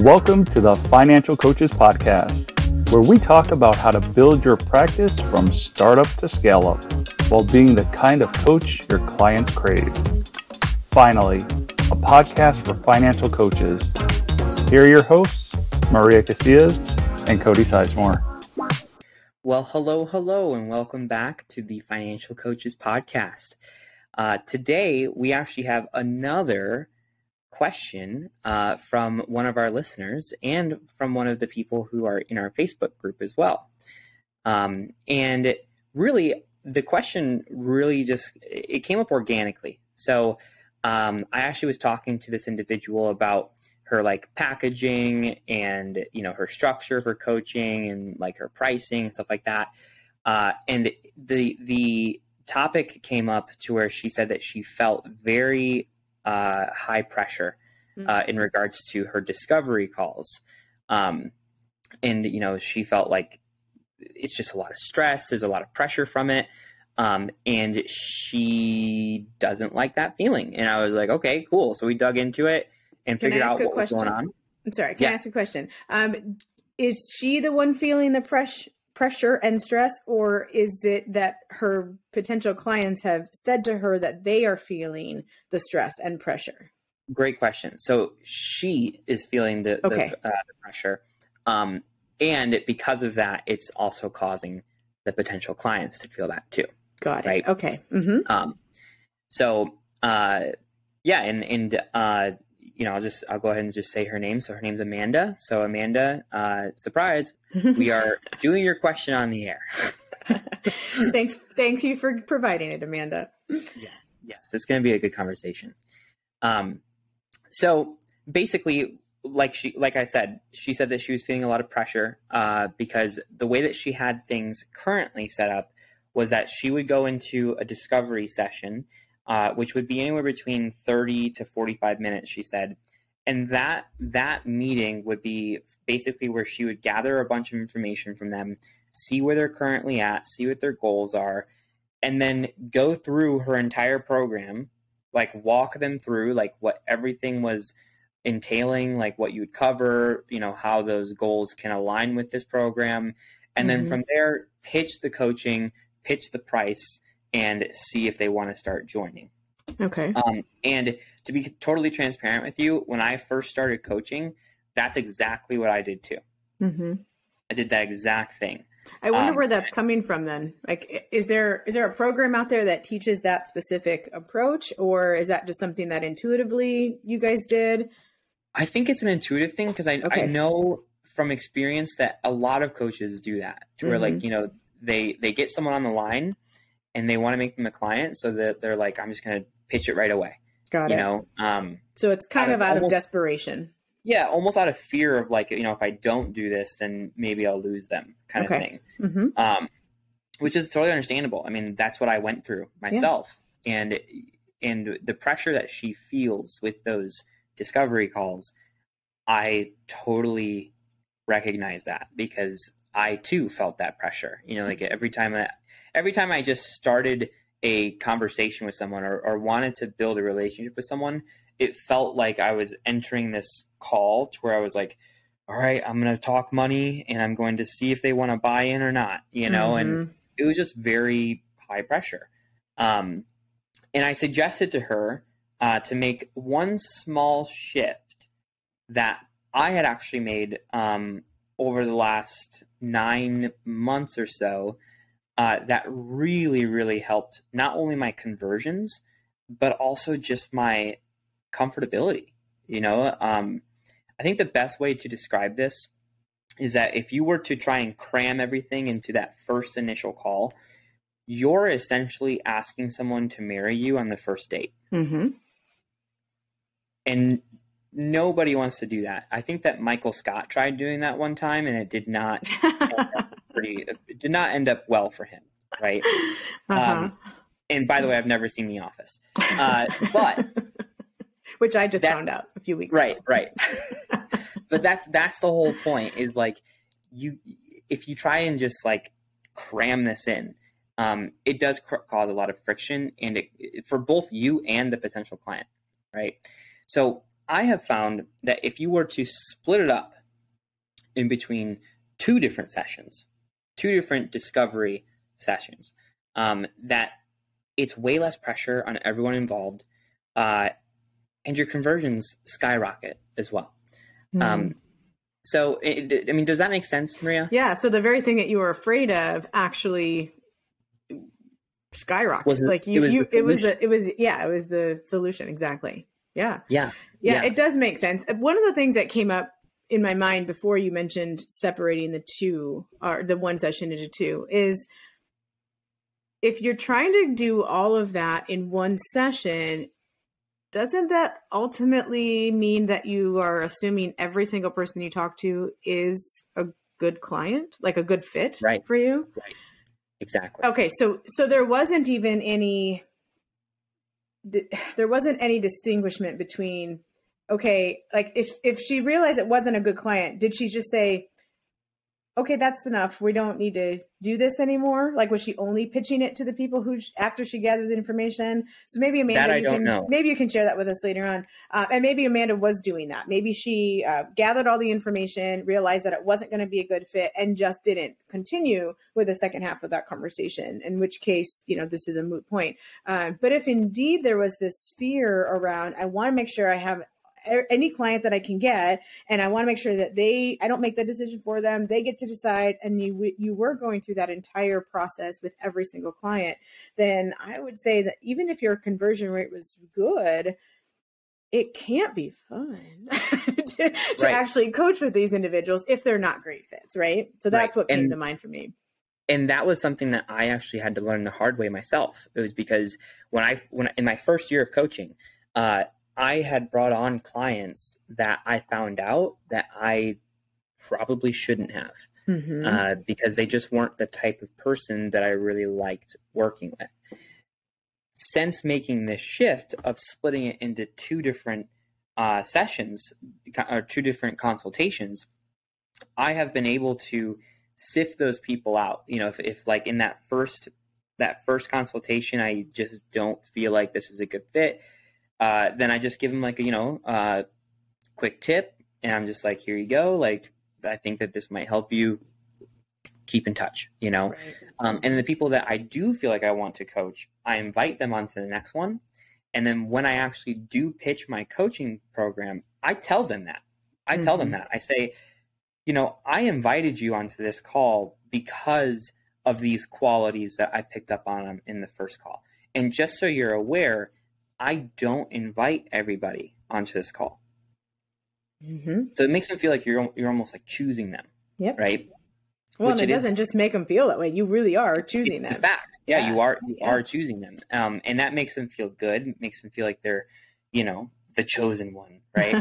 Welcome to the Financial Coaches Podcast, where we talk about how to build your practice from startup to scale up while being the kind of coach your clients crave. Finally, a podcast for financial coaches. Here are your hosts, Maria Casillas and Cody Sizemore. Well, hello, and welcome back to the Financial Coaches Podcast. Today, we actually have another question from one of our listeners and from one of the people who are in our Facebook group as well. And really, the question really it came up organically. So I actually was talking to this individual about her packaging and, her structure for coaching and her pricing and stuff like that. And the topic came up to where she said that she felt very high pressure in regards to her discovery calls. And, she felt like it's just a lot of stress. There's a lot of pressure from it. And she doesn't like that feeling. And I was like, okay, cool. So we dug into it and figured out what was going on. I'm sorry. Can I ask a question? Is she the one feeling the pressure and stress, or is it that her potential clients have said to her that they are feeling the stress and pressure? Great question. So she is feeling the pressure. And because of that, it's also causing the potential clients to feel that too. Got it. Right? Okay. Mm-hmm. I'll go ahead and just say her name. So her name's Amanda. So Amanda, surprise, we are doing your question on the air. Thank you for providing it, Amanda. Yes. It's going to be a good conversation. So basically, like I said, she said that she was feeling a lot of pressure because the way that she had things currently set up was that she would go into a discovery session, which would be anywhere between 30 to 45 minutes, she said. And that meeting would be basically where she would gather a bunch of information from them, see where they're currently at, see what their goals are, and then go through her entire program, walk them through what everything was entailing, what you would cover, how those goals can align with this program. And then from there, pitch the coaching, pitch the price, and see if they want to start joining. Okay. And to be totally transparent with you, when I first started coaching, that's exactly what I did too. Mm-hmm. I did that exact thing. I wonder where that's coming from then. Is there a program out there that teaches that specific approach, or is that just something that intuitively you guys did? I think it's an intuitive thing because I know from experience that a lot of coaches do that, to where they get someone on the line and they want to make them a client, so that they're like, I'm just going to pitch it right away. Got it. So it's kind of out of desperation. Yeah, almost out of fear of if I don't do this, then maybe I'll lose them kind of thing. Mm-hmm. Which is totally understandable. I mean, that's what I went through myself. Yeah. And the pressure that she feels with those discovery calls, I totally recognize that because I too felt that pressure. Every time I just started a conversation with someone or wanted to build a relationship with someone, it felt like I was entering this call to where I was like, all right, I'm going to talk money and I'm going to see if they want to buy in or not, and it was just very high pressure. And I suggested to her to make one small shift that I had actually made over the last 9 months or so that really, really helped not only my conversions, but also just my comfortability. I think the best way to describe this is that if you were to try and cram everything into that first initial call, you're essentially asking someone to marry you on the first date. Mm-hmm. And nobody wants to do that. I think that Michael Scott tried doing that one time, and it did not end up well for him, right? Uh-huh. And by the way, I've never seen The Office, but which I just found out a few weeks ago. Right. But that's the whole point. Is if you try and just cram this in, it does cause a lot of friction, and for both you and the potential client, right? So I have found that if you were to split it up in between 2 different sessions, 2 different discovery sessions, that it's way less pressure on everyone involved, and your conversions skyrocket as well. So, I mean, does that make sense, Maria? Yeah. So the very thing that you were afraid of actually skyrocketed. It was the solution. Exactly. Yeah. Yeah. It does make sense. One of the things that came up in my mind before you mentioned separating the 2 or the 1 session into 2 is if you're trying to do all of that in 1 session, doesn't that ultimately mean that you are assuming every single person you talk to is a good client, like a good fit for you? Right. Exactly. Okay. So there wasn't even any distinguishment between, okay, like if she realized it wasn't a good client, did she just say, okay, that's enough, we don't need to do this anymore? Like, was she only pitching it to the people who, after she gathered the information? So maybe Amanda, maybe you can share that with us later on. And maybe Amanda was doing that. Maybe she gathered all the information, realized that it wasn't going to be a good fit, and just didn't continue with the second half of that conversation, in which case, this is a moot point. But if indeed there was this fear around, I want to make sure I have any client that I can get, and I want to make sure that I don't make the decision for them, they get to decide, and you were going through that entire process with every single client, then I would say that even if your conversion rate was good, it can't be fun to actually coach with these individuals if they're not great fits, right? So that's what came to mind for me. And that was something that I actually had to learn the hard way myself. It was because when in my first year of coaching, I had brought on clients that I found out that I probably shouldn't have, because they just weren't the type of person that I really liked working with. Since making this shift of splitting it into 2 different sessions or 2 different consultations, I have been able to sift those people out. If like in that first consultation, I just don't feel like this is a good fit, then I just give them like a quick tip, and I'm just like, here you go. Like, I think that this might help you. Keep in touch, Right. And the people that I do feel like I want to coach, I invite them onto the next one. And then when I actually do pitch my coaching program, I tell them that. I say, I invited you onto this call because of these qualities that I picked up on them in the first call. And just so you're aware, I don't invite everybody onto this call. So it makes them feel like you're almost like choosing them. Yep. Right. Well, and it doesn't just make them feel that way. You really are choosing them. In fact, you are choosing them. And that makes them feel good. It makes them feel like they're, the chosen one. Right.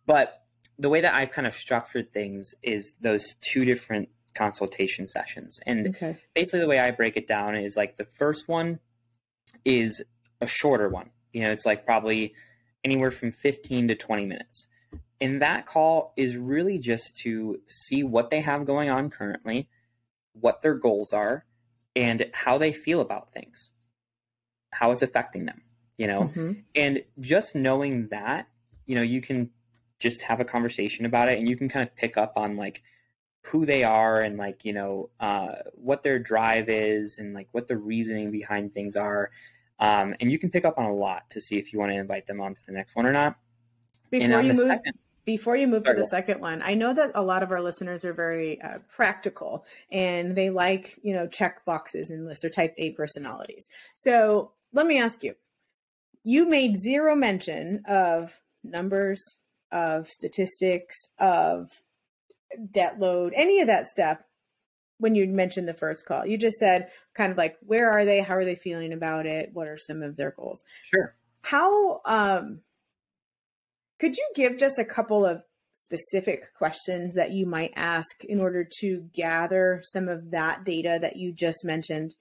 But the way that I've kind of structured things is those 2 different consultation sessions. And basically the way I break it down is like the first one is a shorter one. It's like probably anywhere from 15 to 20 minutes. And that call is really just to see what they have going on currently, what their goals are, and how they feel about things, how it's affecting them, and just knowing that, you can just have a conversation about it, and you can kind of pick up on like who they are and like, what their drive is and like what the reasoning behind things are. And you can pick up on a lot to see if you want to invite them on to the next one or not. Before you move to the second one, I know that a lot of our listeners are very practical, and they like, check boxes and lists or type A personalities. So let me ask you, you made 0 mention of numbers, of statistics, of debt load, any of that stuff when you mentioned the first call. You just said kind of like, where are they? How are they feeling about it? What are some of their goals? Sure. How, could you give just a couple of specific questions that you might ask in order to gather some of that data that you just mentioned?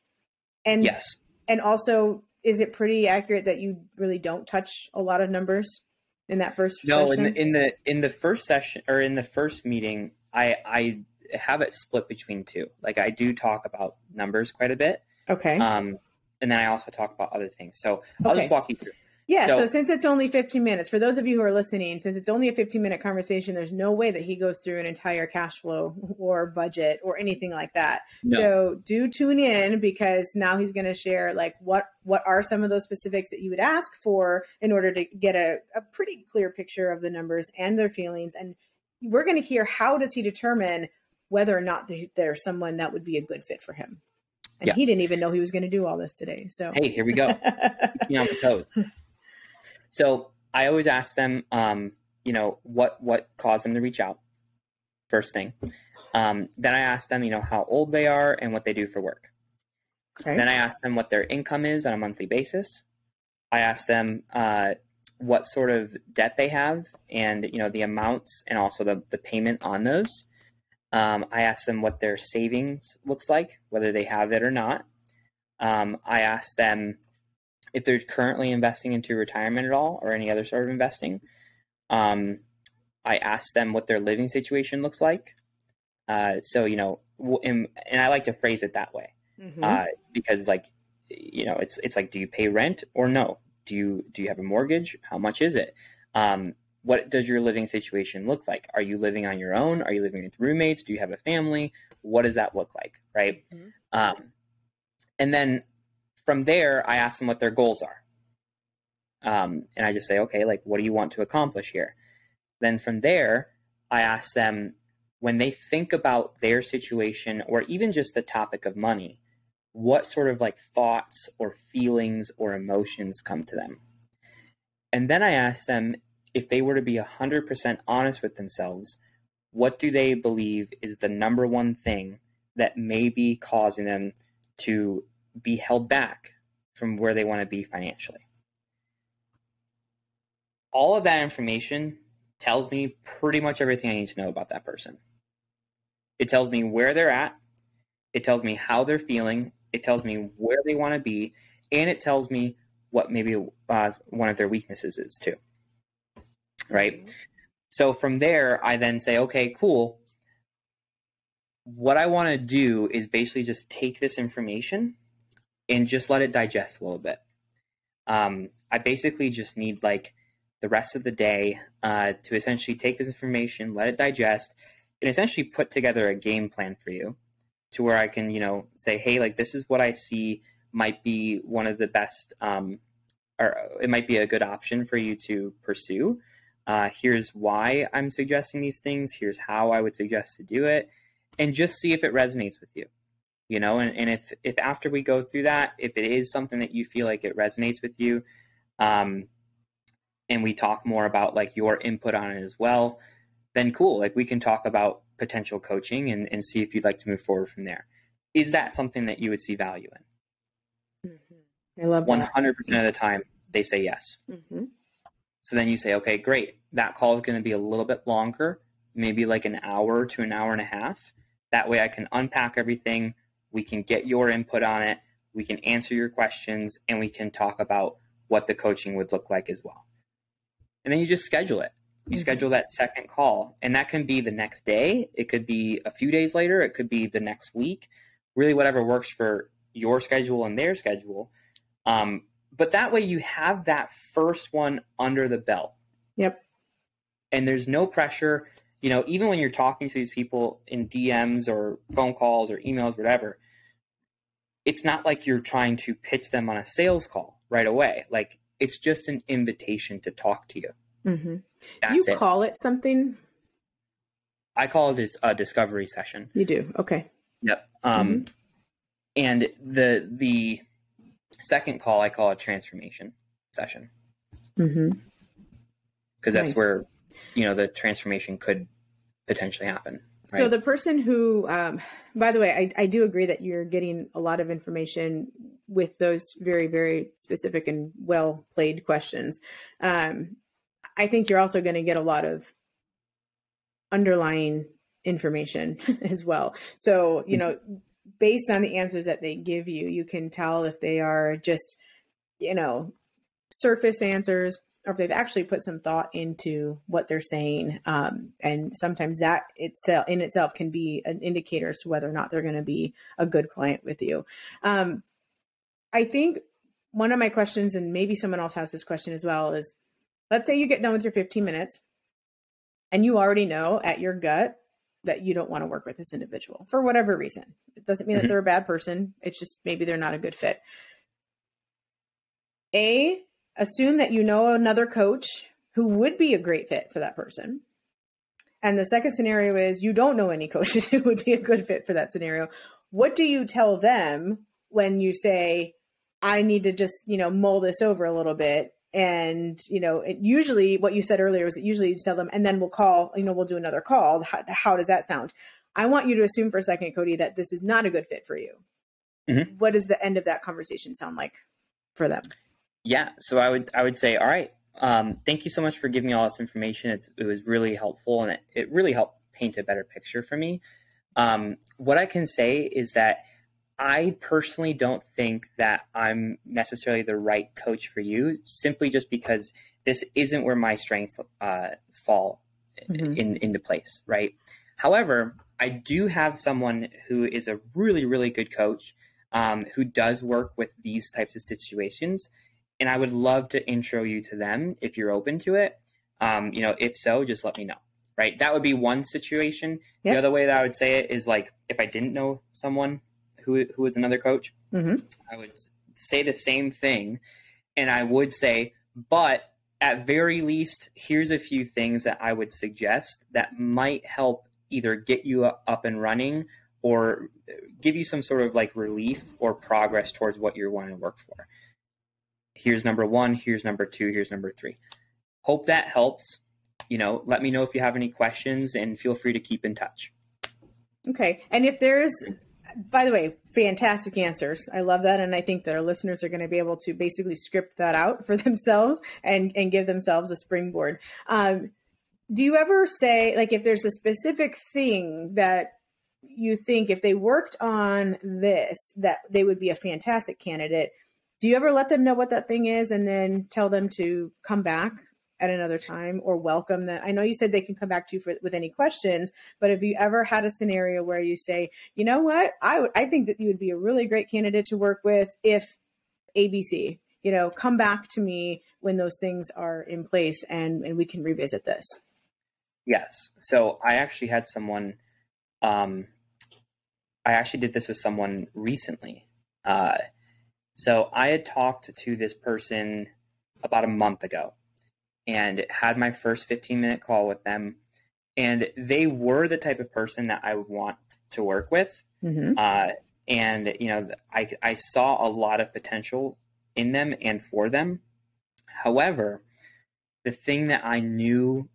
And yes. And also, is it pretty accurate that you really don't touch a lot of numbers in that first session? No, in the first session or in the first meeting, I have it split between 2. Like I do talk about numbers quite a bit. Okay. And then I also talk about other things. So I'll just walk you through. Yeah. So since it's only 15 minutes, for those of you who are listening, since it's only a 15-minute conversation, there's no way that he goes through an entire cash flow or budget or anything like that. No. So do tune in, because now he's going to share like what are some of those specifics that you would ask for in order to get a pretty clear picture of the numbers and their feelings. And we're going to hear, how does he determine whether or not there's someone that would be a good fit for him? And he didn't even know he was going to do all this today. So hey, here we go. Keep me on the toes. So I always ask them, what caused them to reach out, first thing. Then I ask them, how old they are and what they do for work. Okay. Then I ask them what their income is on a monthly basis. I ask them what sort of debt they have and, the amounts and also the payment on those. I ask them what their savings looks like, whether they have it or not. I ask them if they're currently investing into retirement at all or any other sort of investing. I ask them what their living situation looks like. And I like to phrase it that way, because it's like, do you pay rent or no? Do you have a mortgage? How much is it? What does your living situation look like? Are you living on your own? Are you living with roommates? Do you have a family? What does that look like? Right. Mm-hmm. And then from there, I ask them what their goals are. And I just say, okay, like, what do you want to accomplish here? Then from there, I ask them, when they think about their situation or even just the topic of money, what sort of like thoughts or feelings or emotions come to them? And then I ask them, if they were to be 100% honest with themselves, what do they believe is the number one thing that may be causing them to be held back from where they want to be financially? All of that information tells me pretty much everything I need to know about that person. It tells me where they're at. It tells me how they're feeling. It tells me where they want to be. And it tells me what maybe one of their weaknesses is too. Right? So from there, I then say, okay, cool. What I want to do is basically just take this information and just let it digest a little bit. I basically just need like the rest of the day to essentially take this information, let it digest, and essentially put together a game plan for you to where I can, say, hey, like, this is what I see might be one of the best, or it might be a good option for you to pursue. Here's why I'm suggesting these things. Here's how I would suggest to do it, and just see if it resonates with you. And if after we go through that, if it is something that you feel like it resonates with you, and we talk more about like your input on it as well, then cool. Like, we can talk about potential coaching and see if you'd like to move forward from there. Is that something that you would see value in? Mm-hmm. I love that. 100% of the time they say yes. Mm-hmm. So then you say, okay, great. That call is going to be a little bit longer, maybe like an hour to an hour and a half. That way I can unpack everything. We can get your input on it. We can answer your questions, and we can talk about what the coaching would look like as well. And then you just schedule it. You schedule that second call, and that can be the next day. It could be a few days later. It could be the next week, really whatever works for your schedule and their schedule. But that way you have that first one under the belt. Yep. And there's no pressure, even when you're talking to these people in DMs or phone calls or emails, whatever, it's not like you're trying to pitch them on a sales call right away. Like, it's just an invitation to talk to you. Mm-hmm. Do you call it something? I call it a discovery session. You do? Okay. Yep. And the second call, I call a transformation session. Mm-hmm. Because that's where, the transformation could potentially happen. Right? So the person who, by the way, I do agree that you're getting a lot of information with those very, very specific and well played questions. I think you're also going to get a lot of underlying information as well. So, based on the answers that they give you, you can tell if they are just, surface answers, or if they've actually put some thought into what they're saying. And sometimes that in itself can be an indicator as to whether or not they're going to be a good client with you. I think one of my questions, and maybe someone else has this question as well, is let's say you get done with your 15 minutes and you already know at your gut that you don't want to work with this individual for whatever reason. It doesn't mean that they're a bad person. It's just maybe they're not a good fit. Assume that you know another coach who would be a great fit for that person. And the second scenario is you don't know any coaches who would be a good fit for that scenario. What do you tell them when you say, I need to just, mull this over a little bit? And, usually what you said earlier was that usually you tell them, and then we'll call, we'll do another call. How does that sound? I want you to assume for a second, Cody, that this is not a good fit for you. Mm-hmm. What does the end of that conversation sound like for them? Yeah. So I would say, all right, thank you so much for giving me all this information. It was really helpful, and it really helped paint a better picture for me. What I can say is that I personally don't think that I'm necessarily the right coach for you, simply just because this isn't where my strengths fall into place, right? However, I do have someone who is a really, really good coach who does work with these types of situations. And I would love to intro you to them if you're open to it. If so, just let me know, right? That would be one situation. Yep. The other way that I would say it is like, if I didn't know someone who is another coach, I would say the same thing. And I would say, but at very least, here's a few things that I would suggest that might help either get you up and running or give you some sort of like relief or progress towards what you're wanting to work for. Here's number 1, here's number 2, here's number 3. Hope that helps. Let me know if you have any questions, and feel free to keep in touch. Okay. And if there's, by the way, fantastic answers. I love that. And I think that our listeners are going to be able to basically script that out for themselves and give themselves a springboard. Do you ever say, like, if there's a specific thing that you think if they worked on this, that they would be a fantastic candidate? Do you ever let them know what that thing is and then tell them to come back at another time or welcome them? I know you said they can come back to you with any questions, but have you ever had a scenario where you say, you know what, I think that you would be a really great candidate to work with if ABC, come back to me when those things are in place and we can revisit this? Yes. So I actually had someone, I actually did this with someone recently. So I had talked to this person about a month ago and had my first 15-minute call with them. And they were the type of person that I would want to work with. I saw a lot of potential in them and for them. However, the thing that I knew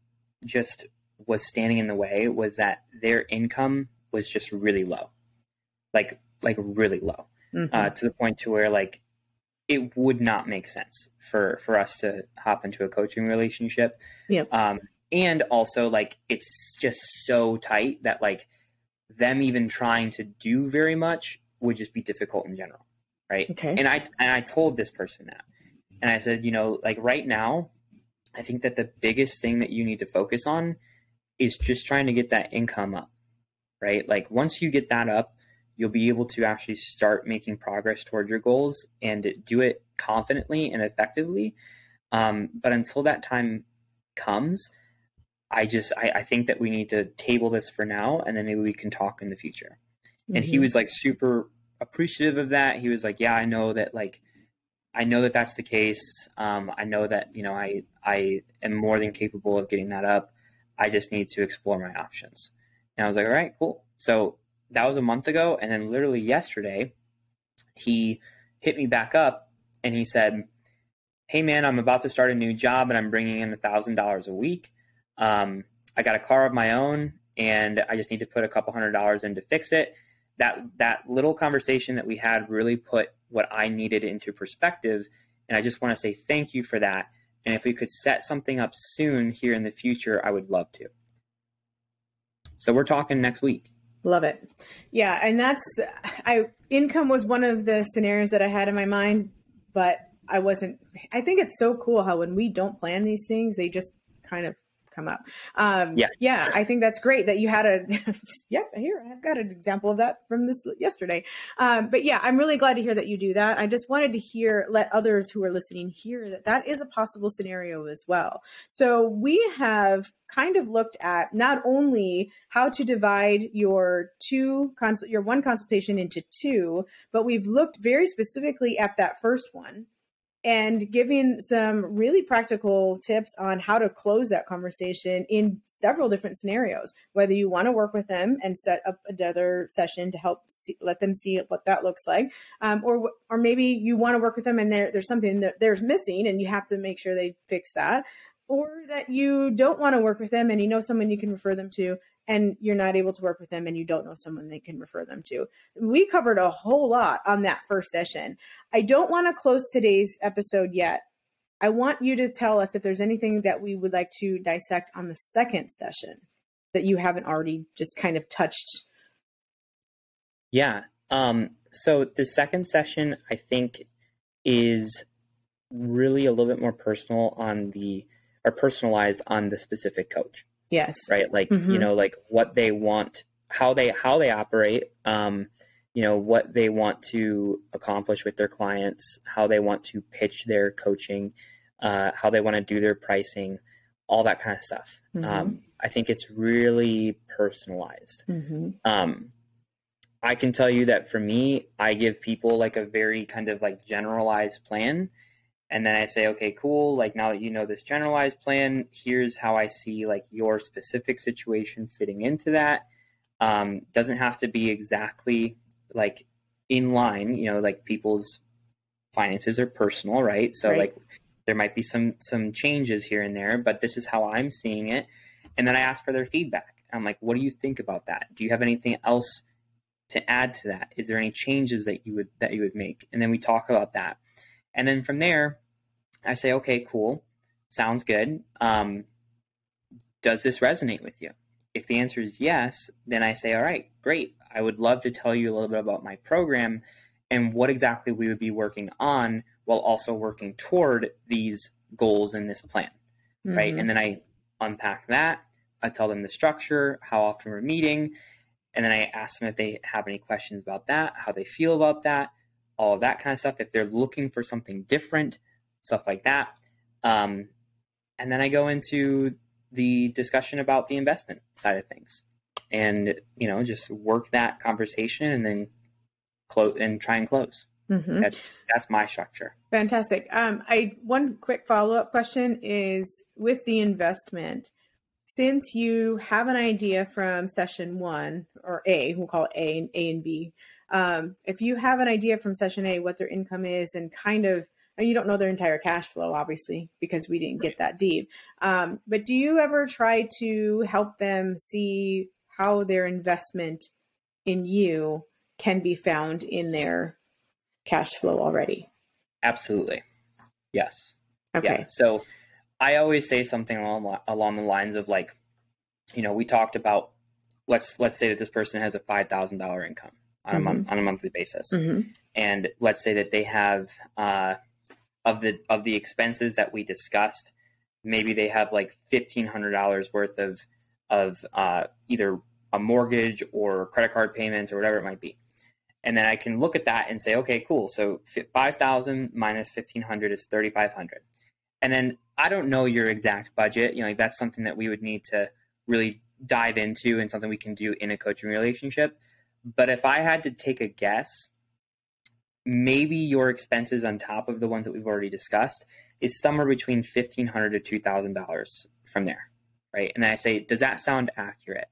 just was standing in the way was that their income was just really low, like really low. To the point to where like it would not make sense for us to hop into a coaching relationship. Yep. And also like it's just so tight that like them even trying to do very much would just be difficult in general, right? Okay. And I told this person that, and I said, like right now, I think that the biggest thing that you need to focus on is just trying to get that income up, right? Like once you get that up, you'll be able to actually start making progress toward your goals and do it confidently and effectively. But until that time comes, I think that we need to table this for now, and then maybe we can talk in the future. And he was like super appreciative of that. He was like, yeah, I know that that's the case. I know that, I am more than capable of getting that up. I just need to explore my options. And I was like, all right, cool. So that was a month ago. And then literally yesterday, he hit me back up and he said, hey man, I'm about to start a new job and I'm bringing in $1,000 a week. I got a car of my own and I just need to put a couple $100 in to fix it. That little conversation that we had really put what I needed into perspective. And I just want to say thank you for that. And if we could set something up soon here in the future, I would love to. So we're talking next week. Love it. Yeah. And income was one of the scenarios that I had in my mind, but I think it's so cool how when we don't plan these things, they just kind of come up. Yeah, I think that's great that you had here, I've got an example of that from this yesterday. But yeah, I'm really glad to hear that you do that. I just wanted to let others who are listening hear that is a possible scenario as well. So we have kind of looked at not only how to divide your one consultation into two, but we've looked very specifically at that first one and giving some really practical tips on how to close that conversation in several different scenarios, whether you want to work with them and set up another session to help let them see what that looks like. Or maybe you want to work with them and there's something that there's missing and you have to make sure they fix that, or that you don't want to work with them and you know someone you can refer them to, and you're not able to work with them and you don't know someone they can refer them to. We covered a whole lot on that first session. I don't want to close today's episode yet. I want you to tell us if there's anything that we would like to dissect on the second session that you haven't already just kind of touched. Yeah. So the second session, I think, is really a little bit more personalized on the specific coach. Yes. Right. Like, like what they want, how they operate, what they want to accomplish with their clients, how they want to pitch their coaching, how they want to do their pricing, all that kind of stuff. I think it's really personalized. I can tell you that for me, I give people like a very kind of like generalized plan. And then I say, okay, cool. Like now that you know this generalized plan, here's how I see like your specific situation fitting into that. Doesn't have to be exactly like in line, like people's finances are personal, right? So like there might be some changes here and there, but this is how I'm seeing it. And then I ask for their feedback. I'm like, what do you think about that? Do you have anything else to add to that? Is there any changes that you would make? And then we talk about that. And then from there, I say, okay, cool. Sounds good. Does this resonate with you? If the answer is yes, then I say, all right, great. I would love to tell you a little bit about my program and what exactly we would be working on while also working toward these goals in this plan, right? And then I unpack that. I tell them the structure, how often we're meeting, and then I ask them if they have any questions about that, how they feel about that, all of that kind of stuff. If they're looking for something different, stuff like that. And then I go into the discussion about the investment side of things and, just work that conversation and then close and try and close. That's my structure. Fantastic. One quick follow-up question is with the investment, since you have an idea from session 1 or A, we'll call it A and B. If you have an idea from session A, what their income is and kind of, you don't know their entire cash flow, obviously, because we didn't get that deep. But do you ever try to help them see how their investment in you can be found in their cash flow already? Absolutely. Yes. Okay. Yeah. So I always say something along the lines of like, we talked about, let's say that this person has a $5,000 income on a monthly basis. And let's say that they have, of the expenses that we discussed, maybe they have like $1,500 worth of either a mortgage or credit card payments or whatever it might be. And then I can look at that and say, okay, cool. So 5,000 minus 1,500 is 3,500. And then I don't know your exact budget. That's something that we would need to really dive into and something we can do in a coaching relationship. But if I had to take a guess, maybe your expenses on top of the ones that we've already discussed is somewhere between $1,500 to $2,000 from there, right? And then I say, does that sound accurate?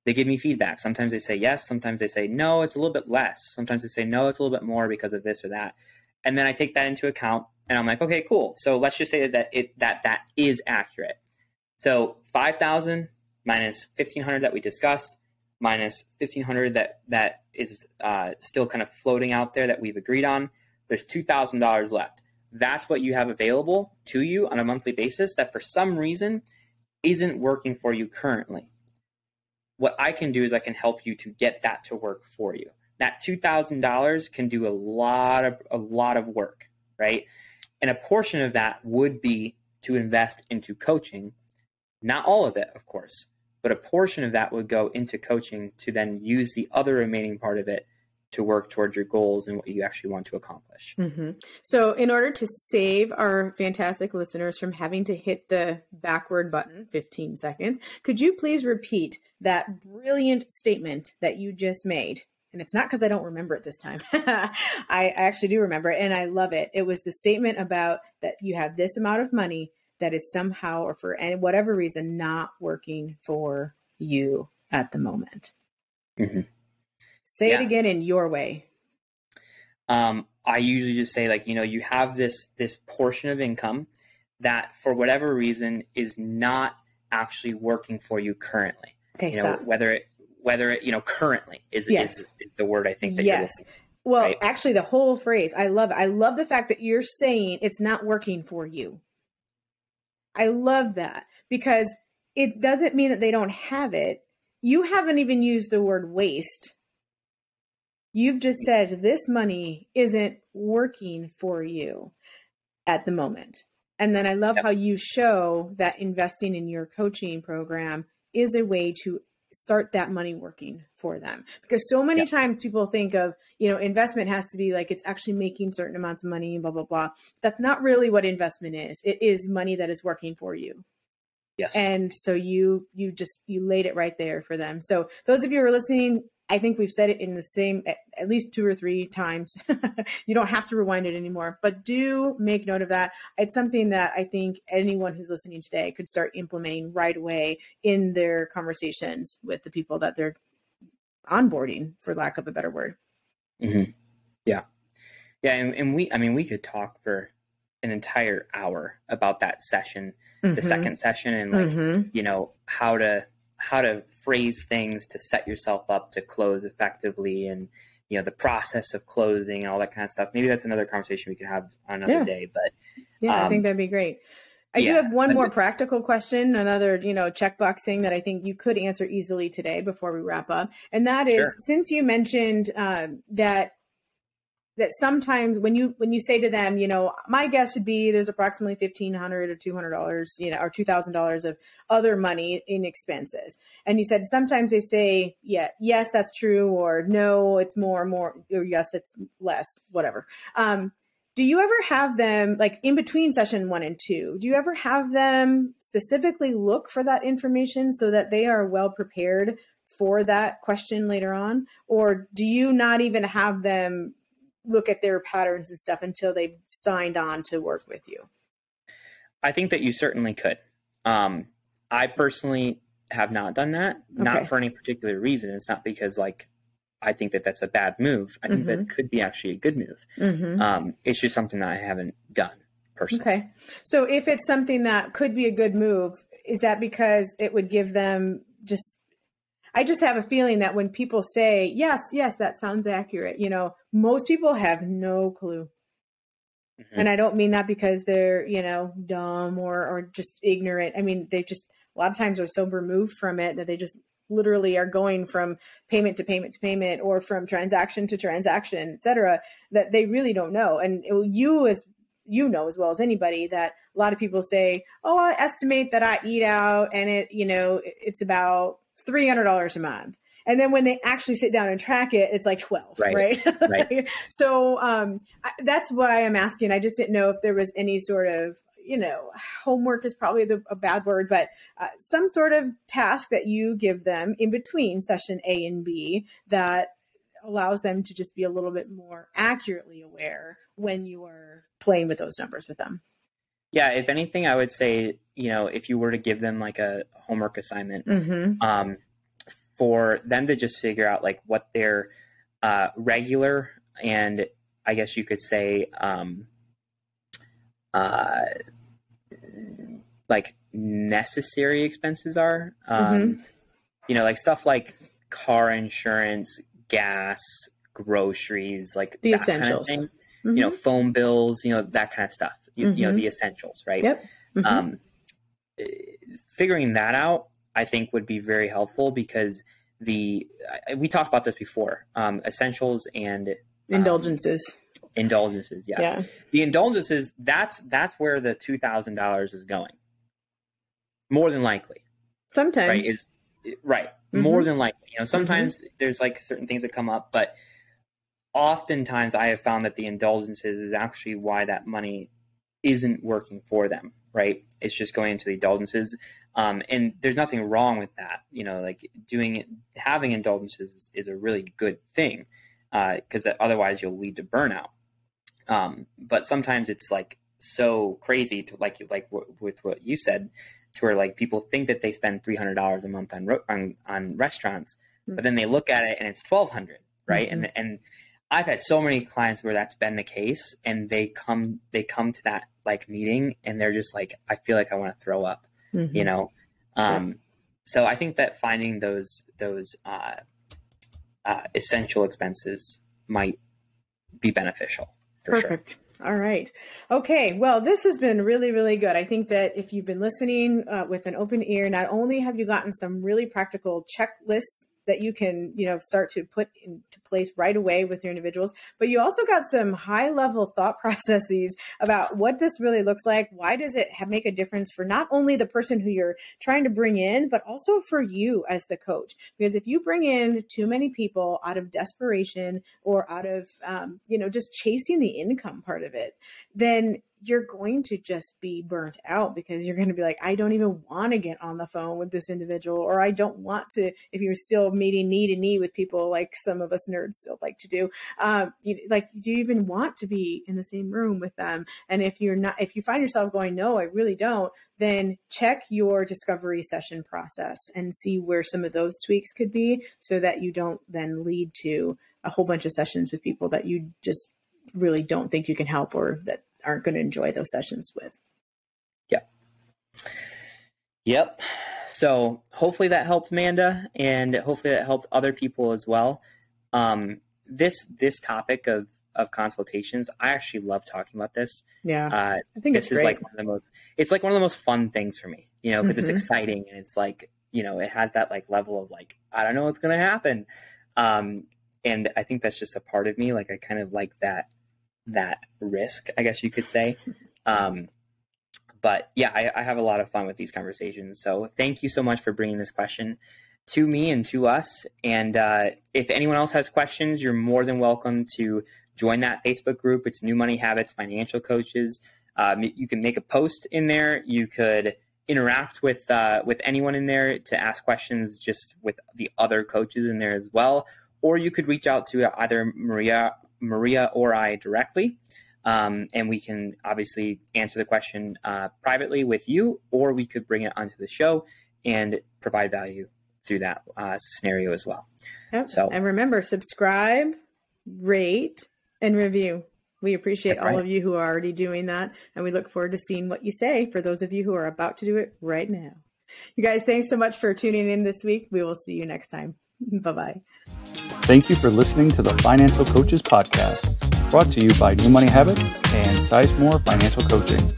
They give me feedback. Sometimes they say yes. Sometimes they say, no, it's a little bit less. Sometimes they say, no, it's a little bit more because of this or that. And then I take that into account and I'm like, okay, cool. So let's just say that is accurate. So 5,000 minus 1,500 that we discussed, minus 1,500 that is still kind of floating out there that we've agreed on, there's $2,000 left. That's what you have available to you on a monthly basis that for some reason isn't working for you currently. What I can do is I can help you to get that to work for you. That $2,000 can do a lot of work, right? And a portion of that would be to invest into coaching. Not all of it, of course, but a portion of that would go into coaching to then use the other remaining part of it to work towards your goals and what you actually want to accomplish. Mm-hmm. So in order to save our fantastic listeners from having to hit the backward button 15 seconds, could you please repeat that brilliant statement that you just made? And it's not because I don't remember it this time. I actually do remember it, and I love it. It was the statement about that you have this amount of money that is somehow or for any whatever reason not working for you at the moment. Mm-hmm. Say it again in your way. I usually just say, like, you have this portion of income that for whatever reason is not actually working for you currently. Okay, stop. Whether it currently is the word I think that you're looking for, well, right? Actually the whole phrase, I love it. I love the fact that you're saying it's not working for you. I love that, because it doesn't mean that they don't have it. You haven't even used the word waste. You've just said this money isn't working for you at the moment. And then I love how you show that investing in your coaching program is a way to start that money working for them. Because so many times people think of, investment has to be like, it's actually making certain amounts of money and blah, blah, blah. That's not really what investment is. It is money that is working for you. Yes. And so you laid it right there for them. So those of you who are listening, I think we've said it in the same, at least 2 or 3 times. You don't have to rewind it anymore, but do make note of that. It's something that I think anyone who's listening today could start implementing right away in their conversations with the people that they're onboarding, for lack of a better word. Mm-hmm. Yeah. Yeah. And we could talk for an entire hour about that session, the second session, and how to phrase things to set yourself up to close effectively, and the process of closing and all that kind of stuff. Maybe that's another conversation we could have on another day, but I think that'd be great. I do have one more practical question, another, checkbox thing that I think you could answer easily today before we wrap up. And that is, since you mentioned that sometimes when you say to them, my guess would be there's approximately $1,500 or $200, or $2,000 of other money in expenses. And you said sometimes they say, yes, that's true, or no, it's more, or yes, it's less, whatever. Do you ever have them, like in between session 1 and 2, do you ever have them specifically look for that information so that they are well prepared for that question later on? Or do you not even have them look at their patterns and stuff until they've signed on to work with you? I think that you certainly could. I personally have not done that, not for any particular reason. It's not because I think that that's a bad move. I think that could be actually a good move. It's just something that I haven't done personally. Okay. So if it's something that could be a good move, is that because it would give them I just have a feeling that when people say, yes, that sounds accurate, most people have no clue. And I don't mean that because they're, dumb or just ignorant. I mean, they just, a lot of times are so removed from it that they just literally are going from payment to payment to payment, or from transaction to transaction, et cetera, that they really don't know. And you as well as anybody, that a lot of people say, oh, I estimate that I eat out and it's about $300 a month. And then when they actually sit down and track it, it's like 12, right? So that's why I'm asking. I just didn't know if there was any sort of, homework is probably a bad word, but some sort of task that you give them in between session A and B that allows them to just be a little bit more accurately aware when you are playing with those numbers with them. Yeah. If anything, I would say, if you were to give them like a homework assignment, for them to just figure out what their regular, and I guess you could say, necessary expenses are, stuff like car insurance, gas, groceries, the essentials, kind of thing. Phone bills, that kind of stuff, the essentials, right? Yep. Figuring that out, I think, would be very helpful, because we talked about this before, essentials and indulgences. Indulgences, yes. Yeah. The indulgences, that's where the $2,000 is going. more than likely. Sometimes. Right. More than likely. Sometimes there's like certain things that come up, but oftentimes I have found that the indulgences is actually why that money isn't working for them, right? It's just going into the indulgences. And there's nothing wrong with that. Like having indulgences is a really good thing, because otherwise you'll lead to burnout. But sometimes it's like so crazy to with what you said, to where like people think that they spend $300 a month on restaurants, but then they look at it and it's $1,200, right? And I've had so many clients where that's been the case, and they come to that like meeting and they're just like, I feel like I want to throw up, So I think that finding those essential expenses might be beneficial for Perfect. sure. All right. Okay. Well, this has been really, really good. I think that if you've been listening with an open ear, not only have you gotten some really practical checklists that you can, start to put into place right away with your individuals, but you also got some high level thought processes about what this really looks like. Why does it make a difference for not only the person who you're trying to bring in, but also for you as the coach? Because if you bring in too many people out of desperation or out of, just chasing the income part of it, then you're going to just be burnt out, because you're going to be like, I don't even want to get on the phone with this individual, or I don't want to, if you're still meeting knee to knee with people like some of us nerds still like to do, do you even want to be in the same room with them? And if you find yourself going, no, I really don't, then check your discovery session process and see where some of those tweaks could be, so that you don't then lead to a whole bunch of sessions with people that you just really don't think you can help, or that aren't going to enjoy those sessions with. Yep. So hopefully that helped Amanda, and hopefully that helped other people as well. This topic of consultations, I actually love talking about this. Yeah. I think this is like one of the most fun things for me, because it's exciting, and it's like, it has that like level of like, I don't know what's going to happen. And I think that's just a part of me. Like, I kind of like that risk, I guess you could say. But yeah, I have a lot of fun with these conversations. So thank you so much for bringing this question to me and to us. And if anyone else has questions, you're more than welcome to join that Facebook group. It's New Money Habits Financial Coaches. You can make a post in there. You could interact with anyone in there to ask questions, just with the other coaches in there as well. Or you could reach out to either Maria or I directly, and we can obviously answer the question privately with you, or we could bring it onto the show and provide value through that scenario as well. Yep. So, and remember, subscribe, rate, and review. We appreciate all of you who are already doing that, and we look forward to seeing what you say for those of you who are about to do it right now. You guys, thanks so much for tuning in this week. We will see you next time. Bye-bye. Thank you for listening to the Financial Coaches Podcast, brought to you by New Money Habits and Sizemore Financial Coaching.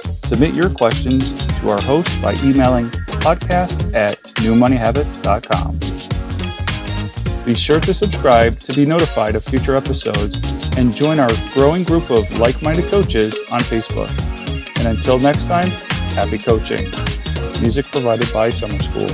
Submit your questions to our host by emailing podcast@newmoneyhabits.com. Be sure to subscribe to be notified of future episodes, and join our growing group of like-minded coaches on Facebook. And until next time, happy coaching. Music provided by Summer School.